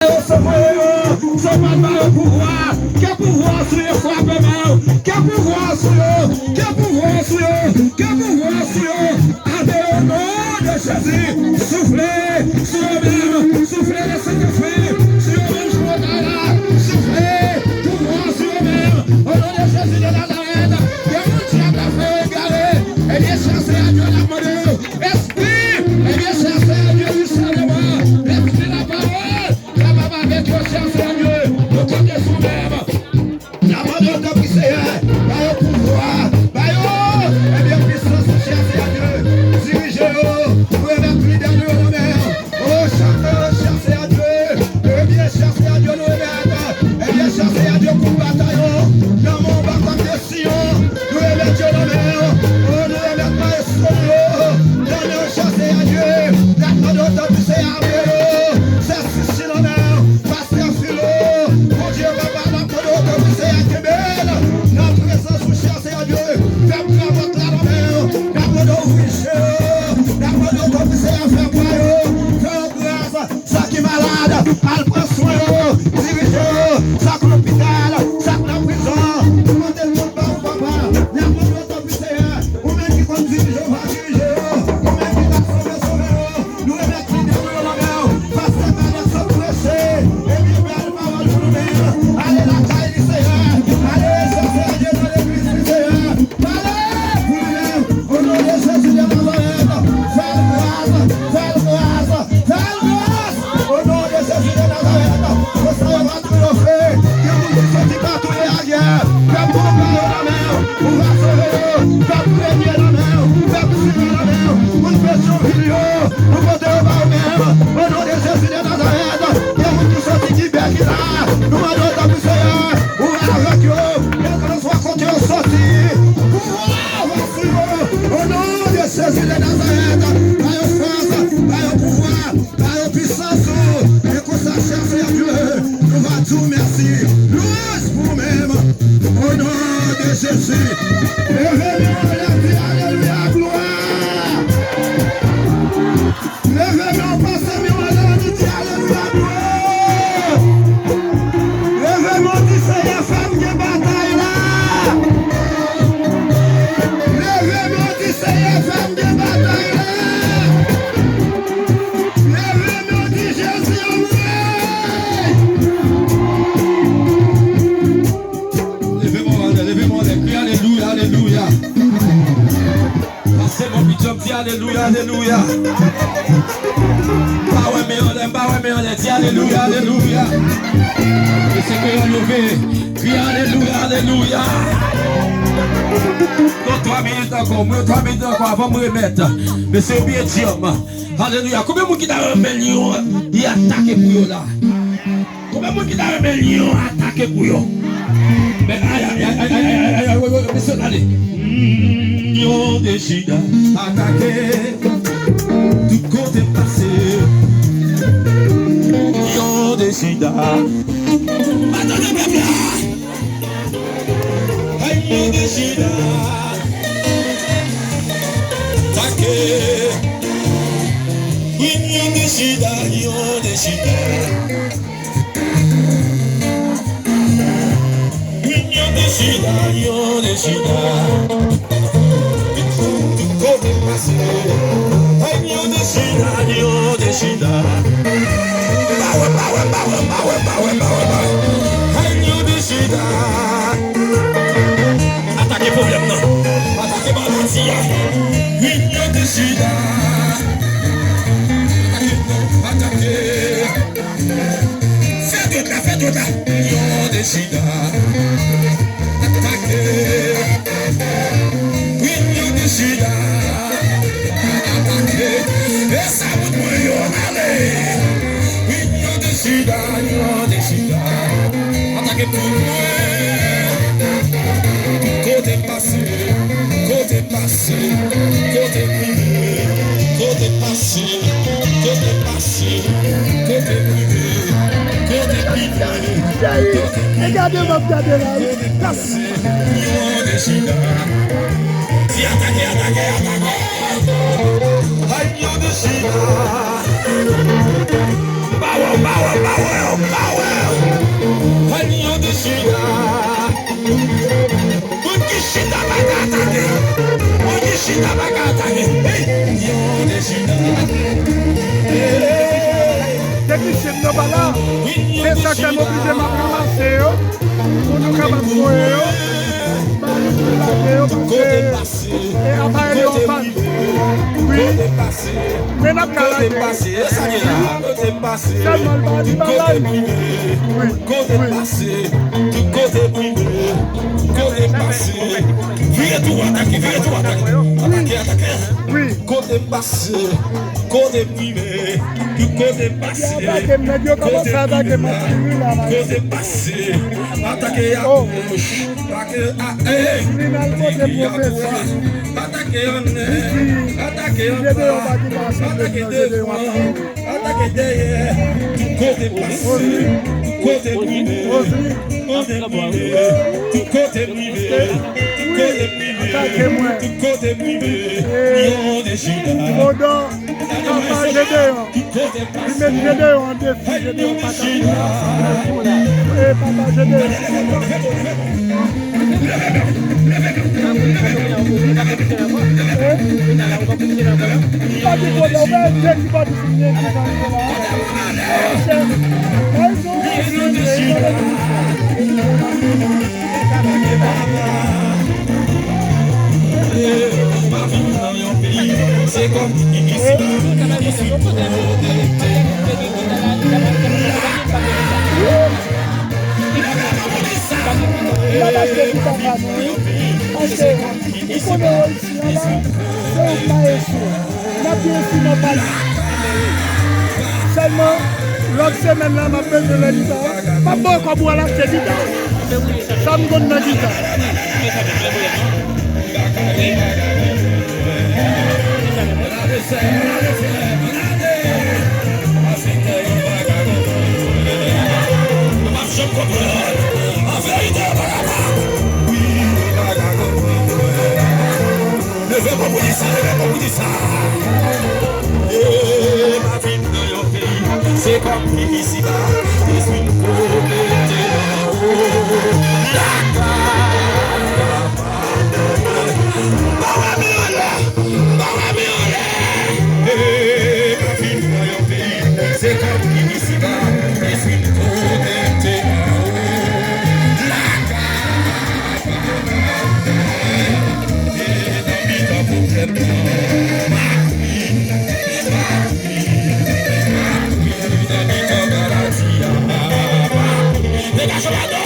Quer pouvoir sur le frappe mal, quer pouvoir sur eux, quer pouvoir sur eux, quer pouvoir sur eux, avec le nom de Jésus, soufflez sur eux-mêmes, soufflez le Saint-Esprit, sur eux-mêmes, je vois soufflez, pouvoir sur eux-mêmes, au nom de Jésus de Nazareth, il y a un diable à faire égaler, et bien chasser à Dieu la monnaie, esprit, et bien chasser à Dieu du salement, l'esprit la parole, la baba avec toi chasser à Dieu, le côté sous-même. La main de notre Seigneur, par le pouvoir, par et bien puissance, cherchez à Dieu, dirigez-le, pour être fidèle de nos mères, oh chacun cherchez à Dieu, et bien cherchez à Dieu nous mettre, et bien cherchez à Dieu pour bataillon, dans mon bâton de Sion, nous remettons Dieu nos mères, oh nous remettons pas escrocs, nous cherchez à Dieu, la main de notre Seigneur, c'est si nos mères, pasteur philo, mon Dieu va pas la main de notre Seigneur. Notre présence vous cherchez à Dieu. Faites prendre votre la main. La main d'ouvrir. La main d'ouvrir à faire quoi? Faites grâce. Ça qui est malade. Elle prend soin. Dirigez. Ça qui est l'hôpital. Ça qui est la prison. Demandez le monde par papa. La main d'ouvrir. Ou même qui conduit, je vais diriger. Ou même qui l'a sauvé. Nous remettons dans la main. Parce que malade se prêcher. Et bien, belle parole pour nous. Allez la caille du Seigneur. Allez, ça fait Dieu dans l'église du Seigneur. Allez, pour lui-même, au nom de Jésus de Nazareth. Fais grâce, au nom de Jésus de Nazareth. Au Seigneur va tout le faire. Que vous ne sortez pas tous les guerres. Fais pour parler la main. On va sauver. Fais pour régner la main. Fais pour finir la main. Pour une question vidéo. Pour voter au bas même. Au nom de Jésus de Nazareth. Que vous ne sortez qui bête qui là. Nous allons dans le Seigneur. Avec eux, quel que soit quand ils sont sortis, pouvoir au nom de Jésus de Nazareth, par la force, par le pouvoir, par la puissance, et qu'on s'achève à Dieu, nous va tout merci, louange pour nous-mêmes, au nom de Jésus, levez-nous la vie, alléluia, gloire, levez-nous, passez-nous à la vie, alléluia, gloire. Alléluia, alléluia. On dit alléluia, alléluia. Et c'est que on levé, crie alléluia, alléluia. Dans 3 minutes encore, 3 minutes encore avant de me remettre. Mais c'est bien dire, alléluia. Combien de monde qui a un million, il a attaqué pour eux là? Combien de monde qui a un million, attaqué pour eux? Mais aïe, monsieur, allez. Ils décide attaquer du côté passé. Ils décide attendez bien. Ils décide attaquer. Ils décide, ils décide. Ils décide, ils décide. Año decida. Año decida. Attaquez problème non. Attaquez balancie. Año decida. Attaquez. Faites autre. Año decida. Attaquez. Año decida. Et ça vous doit aller. Ils décident, attaquez pour moi. Côté passé, côté privé, côté passé, côté privé. Regardez-moi, regardez là. Passé, ils décident. Si attaquez. Technicien de Bala, c'est ça qui a obligé de m'avancer pour nous capables et après en face. Oui, mais n'a qu'à la oui, côté passé, côté privé, côté passé, côté passé, attaquer à gauche, attaquer à attaquer en attaquer en attaquer devant, attaquer derrière, côté passé, côté privé, côté privé, côté privé. Côté privé, Lyon de Chida. Papa, j'ai des en défi, j'ai des en Chida. Et papa, j'ai des. C'est comme ici. Seulement, l'autre semaine là, ma peine de la guitare. Pas bon comme moi là, c'est guitare. Ça me donne ma guitare. C'est comme ici-bas, je suis une c'est comme ici-bas, je suis une Dégage la